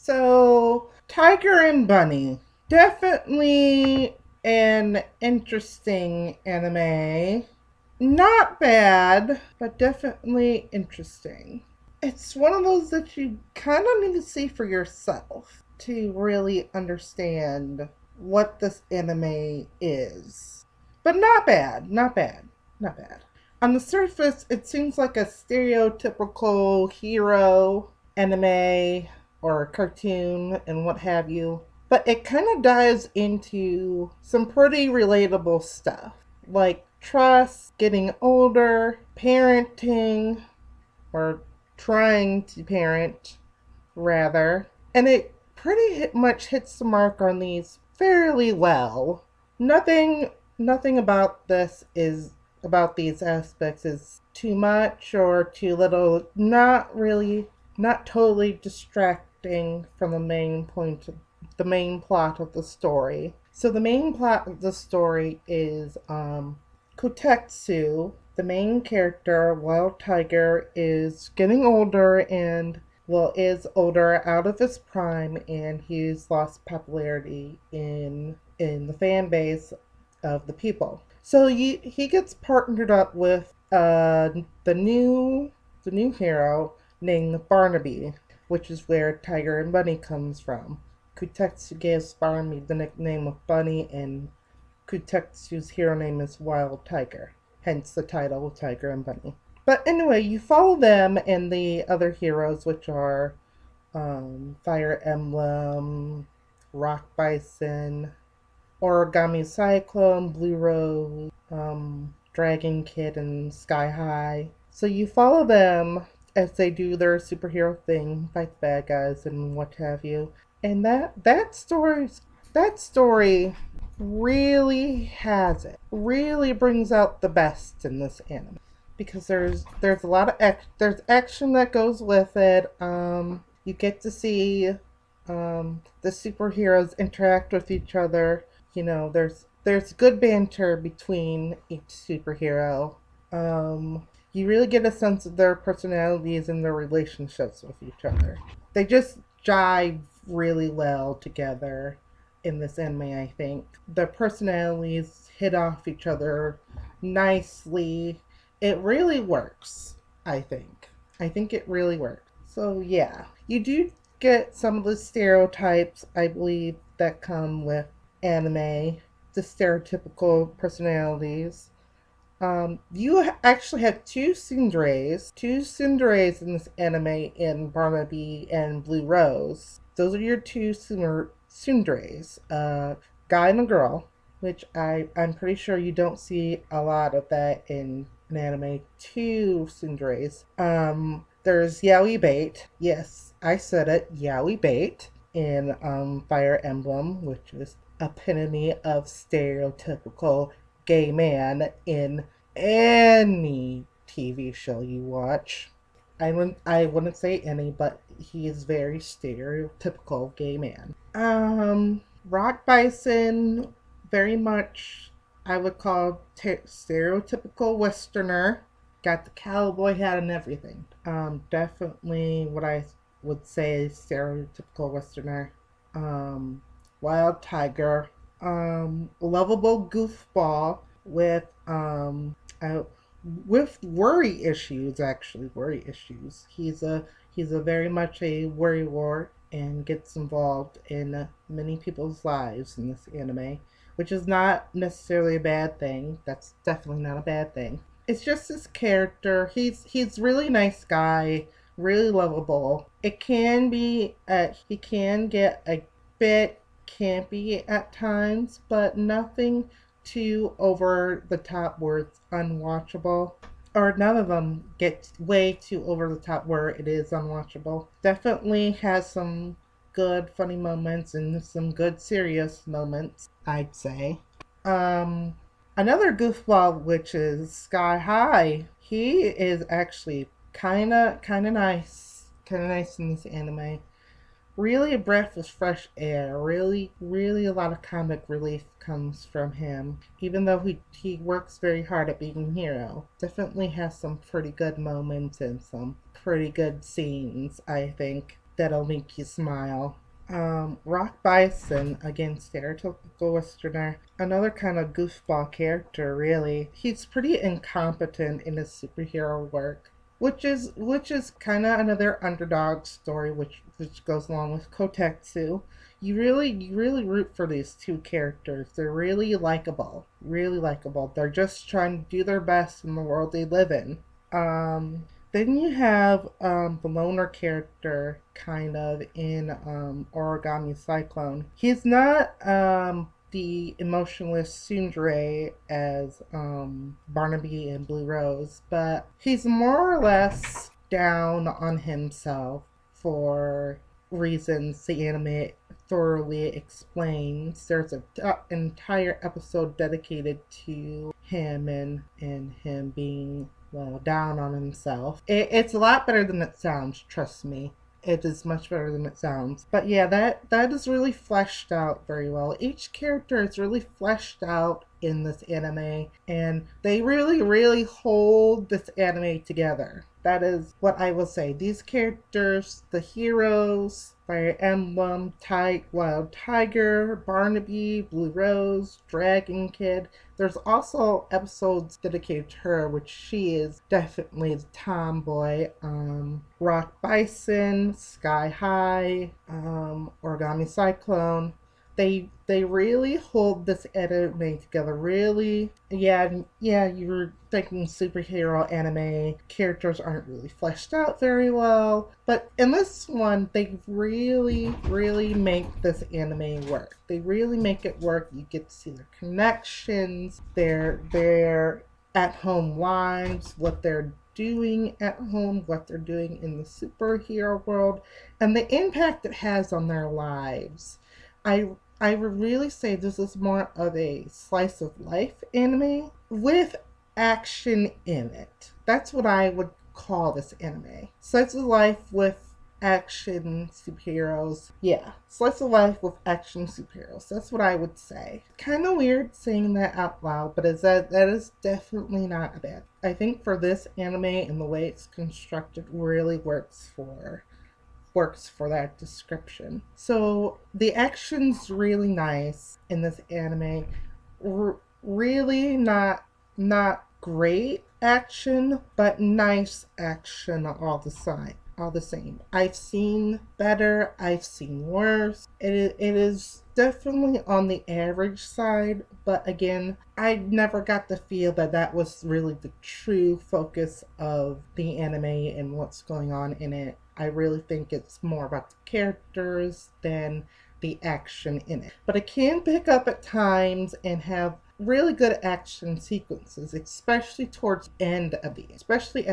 So, Tiger and Bunny. Definitely an interesting anime. Not bad, but definitely interesting. It's one of those that you kind of need to see for yourself to really understand what this anime is. But not bad, not bad, not bad. On the surface, it seems like a stereotypical hero anime or cartoon and what have you. But it kind of dives into some pretty relatable stuff like trust, getting older, parenting, or trying to parent, rather. And it pretty much hits the mark on these fairly well. Nothing nothing about this is about these aspects is too much or too little. Not really, not totally distracting from the main plot of the story. So the main plot of the story is Kotetsu, the main character, Wild Tiger, is getting older and is older out of his prime, and he's lost popularity in the fan base of the people. So he gets partnered up with the new hero named Barnaby, which is where Tiger and Bunny comes from. Kutetsu gives Barnaby the nickname of Bunny, and Kutetsu's hero name is Wild Tiger, hence the title Tiger and Bunny. But anyway, you follow them and the other heroes, which are Fire Emblem, Rock Bison, Origami Cyclone, Blue Rose, Dragon Kid, and Sky High. So you follow them as they do their superhero thing, fight the bad guys and what have you. And that story really has it. Really brings out the best in this anime because there's a lot of there's action that goes with it. You get to see the superheroes interact with each other. There's good banter between each superhero. You really get a sense of their personalities and their relationships with each other. They just jive really well together in this anime, I think. Their personalities hit off each other nicely. It really works, I think. I think it really works. So, yeah. You do get some of the stereotypes, I believe, that come with anime, the stereotypical personalities. You actually have two tsunderes in this anime in Barnaby and Blue Rose. Those are your two tsunderes, guy and a girl, which I'm pretty sure you don't see a lot of that in an anime. Two tsunderes. There's Yaoi Bait. Yes, I said it, Yaoi Bait in Fire Emblem, which is epitome of stereotypical gay man in any TV show you watch. I wouldn't say any, but he is very stereotypical gay man. Rock Bison, very much I would call stereotypical Westerner. Got the cowboy hat and everything. Definitely what I would say stereotypical Westerner. Um, Wild Tiger. Lovable goofball with worry issues. Actually, worry issues. He's a very much a worrywart and gets involved in many people's lives in this anime, which is not necessarily a bad thing. That's definitely not a bad thing. It's just his character. He's really nice guy, really lovable. He can get a bit campy at times, but nothing too over the top where it's unwatchable. Or none of them get way too over the top where it is unwatchable. Definitely has some good funny moments and some good serious moments, I'd say. Um, Another goofball, which is Sky High. He is actually kind of nice in this anime. Really a breath of fresh air. Really a lot of comic relief comes from him. Even though he works very hard at being a hero. Definitely has some pretty good moments and some pretty good scenes, I think. that'll make you smile. Rock Bison, again, stereotypical Westerner, another kind of goofball character, really. He's pretty incompetent in his superhero work, which is kind of another underdog story, which goes along with Kotetsu. You really root for these two characters. They're really likable, really likable. They're just trying to do their best in the world they live in. Then you have the loner character kind of in Origami Cyclone. He's not the emotionless tsundere as Barnaby and Blue Rose, but he's more or less down on himself for reasons the anime thoroughly explains. There's an entire episode dedicated to him and him being, well, down on himself. It's a lot better than it sounds, trust me. It is much better than it sounds. But yeah, that is really fleshed out very well. Each character is really fleshed out in this anime, and they really hold this anime together. That is what I will say. These characters, the heroes, Fire Emblem, Wild Tiger, Barnaby, Blue Rose, Dragon Kid. There's also episodes dedicated to her, which she is definitely the tomboy. Rock Bison, Sky High, Origami Cyclone. They really hold this anime together. Really, yeah. You were thinking superhero anime characters aren't really fleshed out very well, but in this one, they really make this anime work. They really make it work. You get to see their connections, their at home lives, what they're doing at home, what they're doing in the superhero world, and the impact it has on their lives. I I would really say this is more of a slice of life anime with action in it. That's what I would call this anime. Slice of life with action superheroes. Yeah, slice of life with action superheroes. That's what I would say. Kind of weird saying that out loud, but that is definitely not bad. I think for this anime and the way it's constructed really works for that description. So the action's really nice in this anime. Really not great action, but nice action all the same. I've seen better, I've seen worse. It is definitely on the average side, but again, I never got the feel that that was really the true focus of the anime and what's going on in it. I really think it's more about the characters than the action in it. But it can pick up at times and have really good action sequences, especially at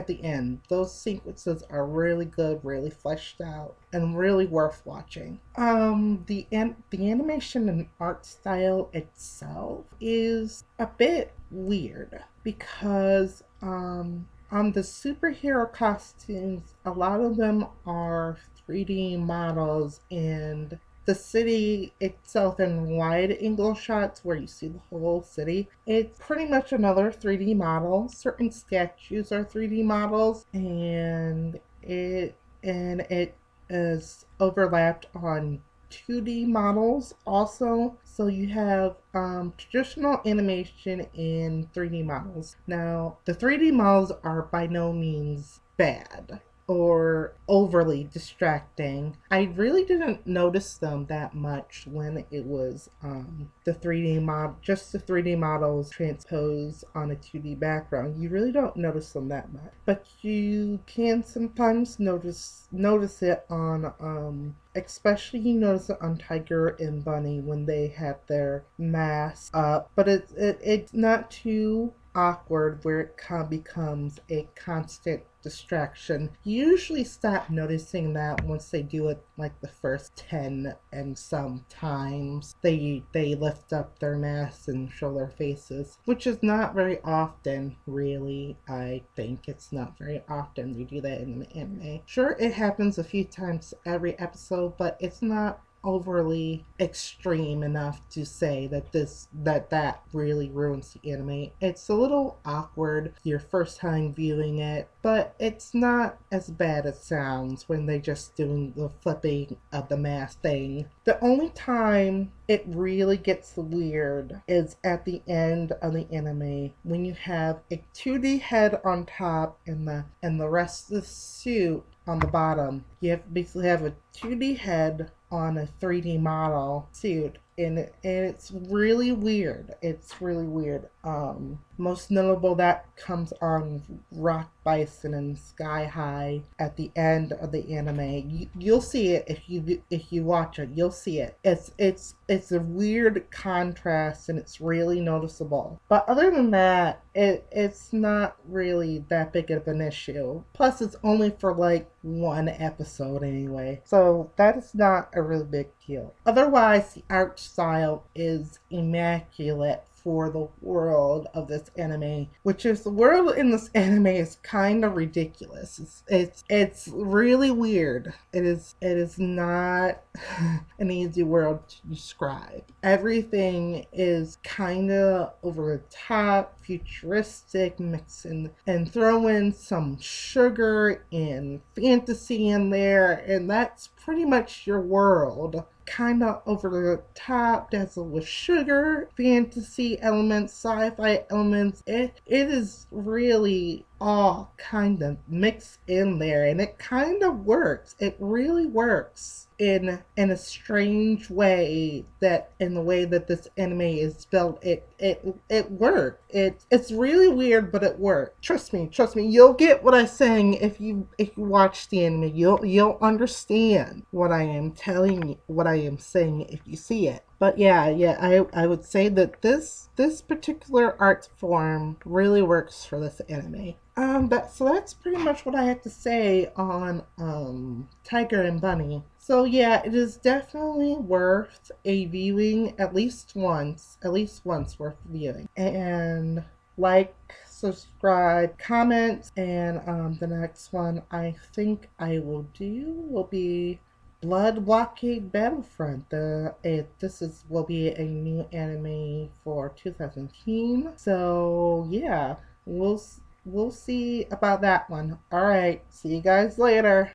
the end. Those sequences are really good, really fleshed out, and really worth watching. The animation and art style itself is a bit weird because on the superhero costumes, a lot of them are 3D models, and the city itself in wide angle shots where you see the whole city. It's pretty much another 3D model. Certain statues are 3D models, and it is overlapped on 2D models also. So you have traditional animation in 3D models. Now, the 3D models are by no means bad or overly distracting. I really didn't notice them that much when it was the 3D mod, just the 3D models transposed on a 2D background. You really don't notice them that much, but you can sometimes notice it on especially you notice it on Tiger and Bunny when they have their masks up, but it's not too awkward where it becomes a constant distraction. You usually stop noticing that once they do it like the first 10, and sometimes they lift up their masks and show their faces, which is not very often, really. I think it's not very often they do that in the anime. Sure, it happens a few times every episode, but it's not overly extreme enough to say that that really ruins the anime. It's a little awkward your first time viewing it, but it's not as bad as it sounds when they just doing the flipping of the mask thing. The only time it really gets weird is at the end of the anime when you have a 2D head on top and the rest of the suit on the bottom. You basically have a 2D head on a 3D model suit, and it's really weird. It's really weird. Most notable that comes on Rock Bison and Sky High at the end of the anime. You'll see it if you watch it. You'll see it. It's a weird contrast and it's really noticeable. But other than that, it's not really that big of an issue. Plus, it's only for like one episode anyway, so that is not a really big deal. Otherwise, the art style is immaculate for the world of this anime, which is the world in this anime is kind of ridiculous. It's really weird. It is not an easy world to describe. Everything is kind of over the top, futuristic, mix and throw in some sugar and fantasy in there, and that's pretty much your world. Kind of over the top, dazzled with sugar, fantasy elements, sci-fi elements. It is really all kind of mixed in there, and it kind of works. It really works in a strange way, that in the way that this anime is built, it worked. It's really weird, but it worked. Trust me, you'll get what I'm saying if you watch the anime. You'll understand what I am telling you, what I am saying if you see it. But yeah, I would say that this particular art form really works for this anime. That's pretty much what I have to say on Tiger and Bunny. So yeah, it is definitely worth a viewing at least once worth viewing. And like, subscribe, comment, and the next one I think I will do will be Blood Blockade Battlefront. Will be a new anime for 2017. So yeah, we'll see about that one. All right, see you guys later.